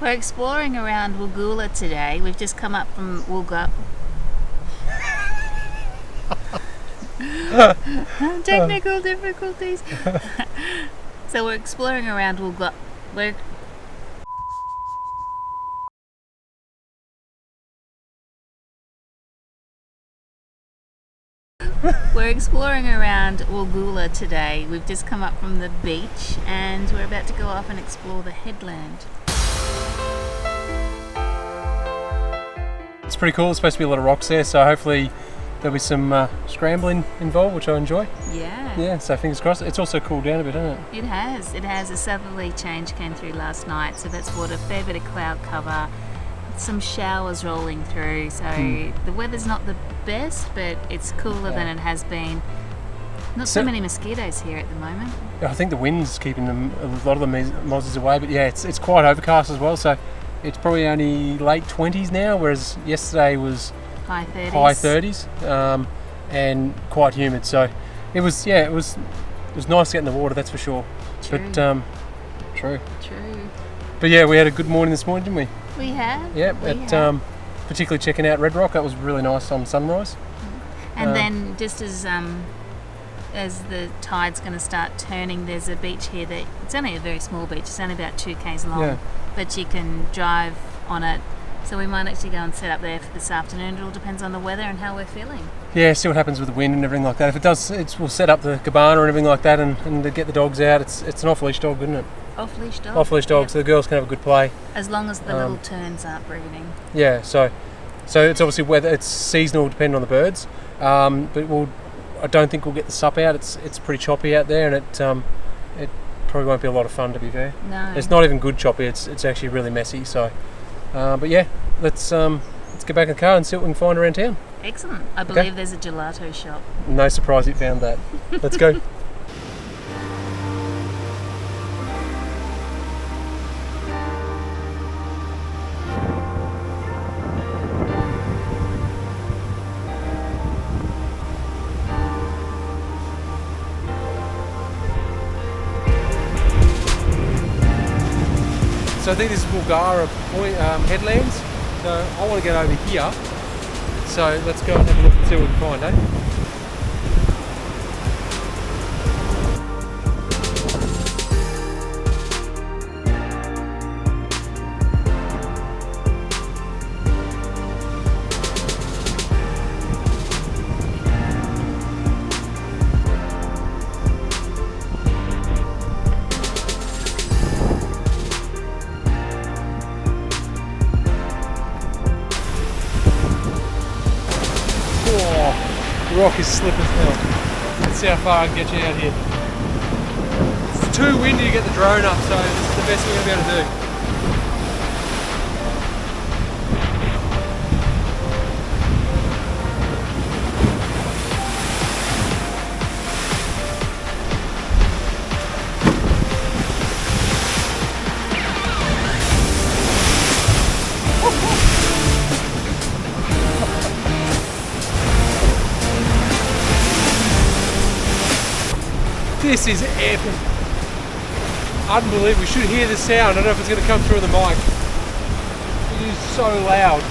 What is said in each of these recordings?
We're exploring around Woolgoolga today. We've just come up from Woolga. Technical difficulties. So we're exploring around Woolgoolga. We're exploring around Woolgoolga today. We've just come up from the beach and we're about to go off and explore the headland. It's pretty cool. There's supposed to be a lot of rocks there, so hopefully there'll be some scrambling involved, which I enjoy. Yeah, so fingers crossed. It's also cooled down a bit, hasn't it? It has. A southerly change came through last night, so that's brought a fair bit of cloud cover, some showers rolling through, so the weather's not the best, but it's cooler than it has been. Not so many mosquitoes here at the moment. I think the wind's keeping a lot of the mozzies away, but yeah, it's quite overcast as well, so it's probably only late 20s now, whereas yesterday was high 30s, and quite humid. So it was nice to get in the water, that's for sure. True. But true. But yeah, we had a good morning this morning, didn't we? We have. Yeah, particularly checking out Red Rock. That was really nice on sunrise. And then just as the tide's going to start turning, there's a beach here that it's only a very small beach. It's only about 2 k's long, but you can drive on it. So we might actually go and set up there for this afternoon. It all depends on the weather and how we're feeling. Yeah, see what happens with the wind and everything like that. If it does, we'll set up the cabana and everything like that, and get the dogs out. It's an off-leash dog, isn't it? Off-leash dog. Off-leash dog, so the girls can have a good play. As long as the little turns aren't breeding. Yeah, so it's obviously weather. It's seasonal, depending on the birds. But I don't think we'll get the sup out. It's pretty choppy out there, and it probably won't be a lot of fun, to be fair. No. It's not even good choppy. It's actually really messy. So, but yeah, let's get back in the car and see what we can find around town. Excellent. I believe there's a gelato shop. No surprise you found that. Let's go. So I think this is Woolgoolga Point headlands. So I want to get over here. So let's go and have a look and see what we can find, eh? The rock is slip as hell. Let's see how far I can get you out here. It's too windy to get the drone up, so this is the best we're going to be able to do. This is epic. Unbelievable. We should hear the sound. I don't know if it's going to come through the mic. It is so loud.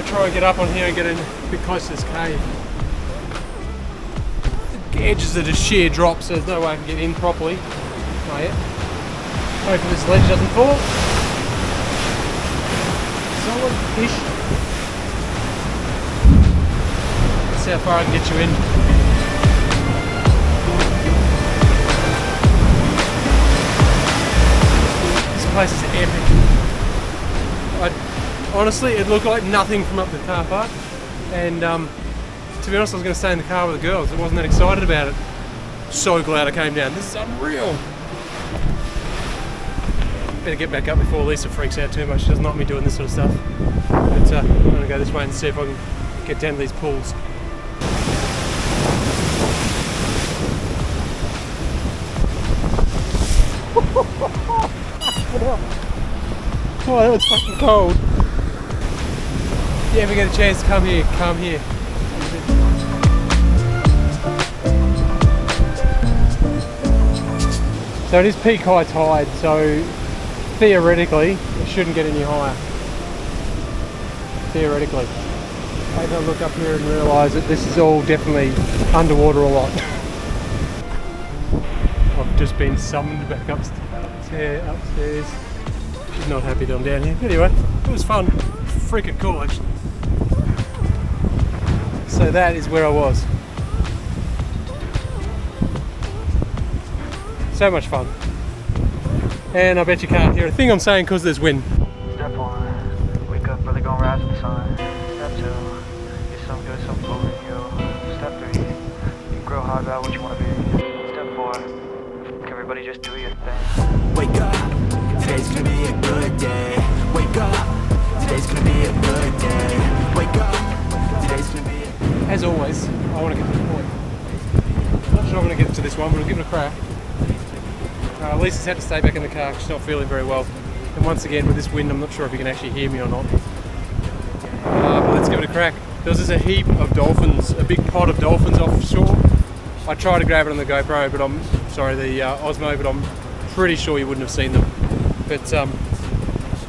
Try and get up on here and get in a bit close to this cave. The edges are just sheer drops, so there's no way I can get in properly. Not yet. Hopefully this ledge doesn't fall. Solid-ish. Let's see how far I can get you in. This place is epic. Honestly, it looked like nothing from up the car park, and to be honest, I was going to stay in the car with the girls. I wasn't that excited about it. So glad I came down. This is unreal. Better get back up before Lisa freaks out too much. She doesn't like me doing this sort of stuff. But I'm going to go this way and see if I can get down to these pools. Oh, that was fucking cold. If you ever get a chance to come here, come here. So it is peak high tide, so theoretically it shouldn't get any higher. Theoretically. Maybe I'll look up here and realise that this is all definitely underwater a lot. I've just been summoned back upstairs. She's not happy that I'm down here. Anyway, it was fun. Freaking cool actually. So that is where I was. So much fun. And I bet you can't hear a thing I'm saying because there's wind. Step 1, wake up early, gonna rise with the sun. Step 2, get some good, some food in you. Step 3, you grow hard about what you wanna be. Step 4, can everybody just do your thing. Wake up, today's gonna be a good day. Wake up, today's gonna be a good day. Wake up, today's gonna be a... As always, I want to get to the point. Not sure I'm going to get to this one, but we'll give it a crack. Lisa's had to stay back in the car, she's not feeling very well. And once again, with this wind, I'm not sure if you can actually hear me or not. But let's give it a crack. There's just a heap of dolphins, a big pod of dolphins offshore. I tried to grab it on the GoPro, but the Osmo, but I'm pretty sure you wouldn't have seen them. But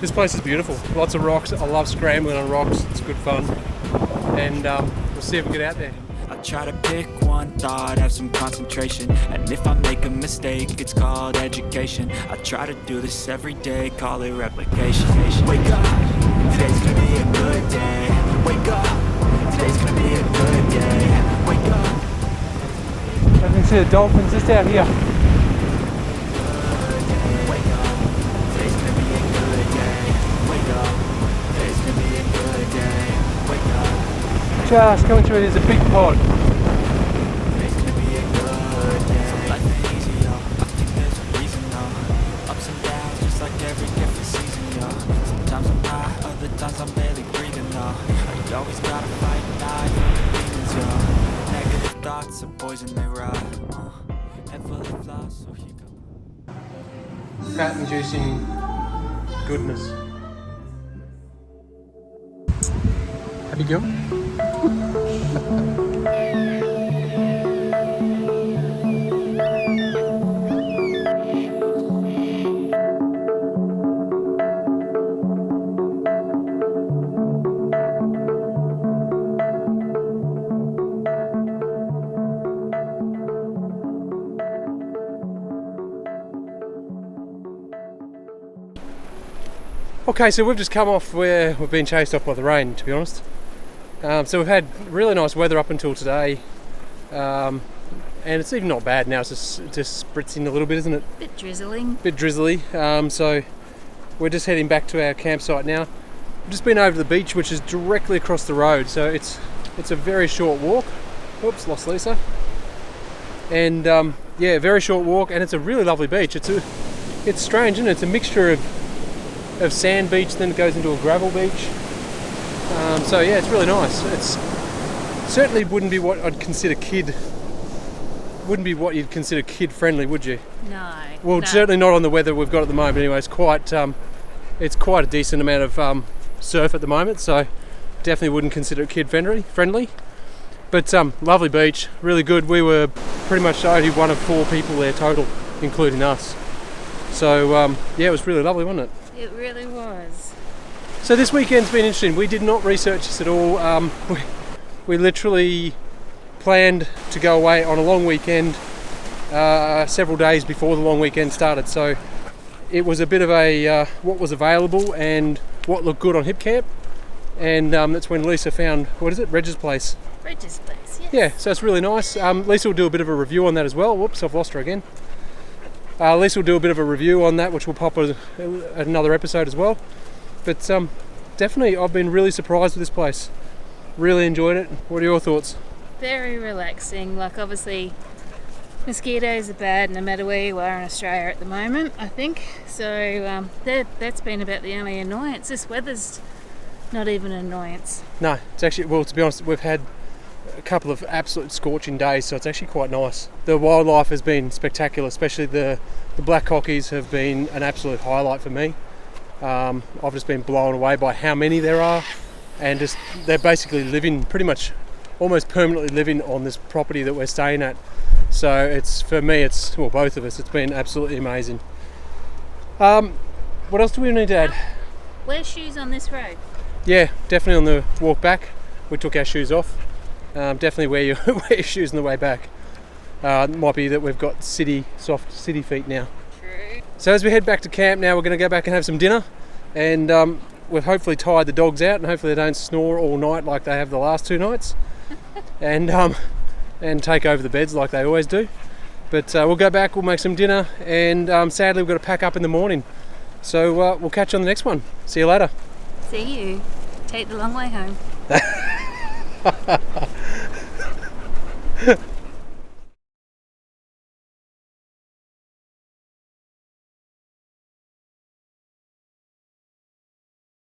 this place is beautiful. Lots of rocks. I love scrambling on rocks. It's good fun. And we'll see if we can get out there. I try to pick one thought, have some concentration. And if I make a mistake, it's called education. I try to do this every day, call it replication. Wake up, today's gonna be a good day. Wake up, today's gonna be a good day. Wake up. I can see the dolphins just out here. Wake up, today's gonna be a good day. Wake up, today's gonna be a good day. Wake up. Just coming through, there's a big pod. Today's gonna be a good day. So life ain't easy, yo. I think there's a reason, though. Ups and downs, just like every different season, yo. Sometimes I'm high, other times I'm barely breathing, though. You always gotta fight and die for the demons, yo. Negative thoughts are poison, they rot. Head full of flaws, so you go. Fat-inducing goodness. Happy girl? Okay, so we've just come off where we've been chased off by the rain, to be honest. So we've had really nice weather up until today, and it's even not bad now. It's just spritzing a little bit, isn't it? Bit drizzling. Bit drizzly. So we're just heading back to our campsite now. We've just been over to the beach, which is directly across the road. So it's a very short walk. Oops, lost Lisa. And yeah, very short walk, and it's a really lovely beach. It's strange, isn't it? It's a mixture of sand beach, then it goes into a gravel beach. So yeah, it's really nice. It's certainly wouldn't be what you'd consider kid friendly, would you? No. Well, no. Certainly not on the weather we've got at the moment. Anyway, it's quite a decent amount of surf at the moment, so definitely wouldn't consider it kid friendly. But lovely beach, really good. We were pretty much only one of 4 people there total, including us. So yeah, it was really lovely, wasn't it? It really was. So this weekend's been interesting. We did not research this at all. We literally planned to go away on a long weekend several days before the long weekend started. So it was a bit of a what was available and what looked good on Hip Camp. And that's when Lisa found, what is it, Reg's Place? Reg's Place, yes. Yeah, so it's really nice. Lisa will do a bit of a review on that as well. Whoops, I've lost her again. Lisa will do a bit of a review on that, which will pop at another episode as well. But definitely, I've been really surprised with this place. Really enjoyed it. What are your thoughts? Very relaxing. Like, obviously, Mosquitoes are bad no matter where you are in Australia at the moment, I think. So that's been about the only annoyance. This weather's not even an annoyance. No, it's actually, well, to be honest, we've had a couple of absolute scorching days, so it's actually quite nice. The wildlife has been spectacular, especially the black cockies have been an absolute highlight for me. I've just been blown away by how many there are, and just they're basically living, pretty much almost permanently living on this property that we're staying at. So it's, for me, it's, well, both of us, it's been absolutely amazing. What else do we need to add? Wear shoes on this road. Yeah, definitely on the walk back we took our shoes off. Definitely wear your shoes on the way back. It might be that we've got soft city feet now. True. So as we head back to camp now, we're going to go back and have some dinner, and we've hopefully tired the dogs out, and hopefully they don't snore all night like they have the last 2 nights, and take over the beds like they always do. But we'll go back, we'll make some dinner, and sadly we've got to pack up in the morning. So we'll catch you on the next one. See you later. See you. Take the long way home.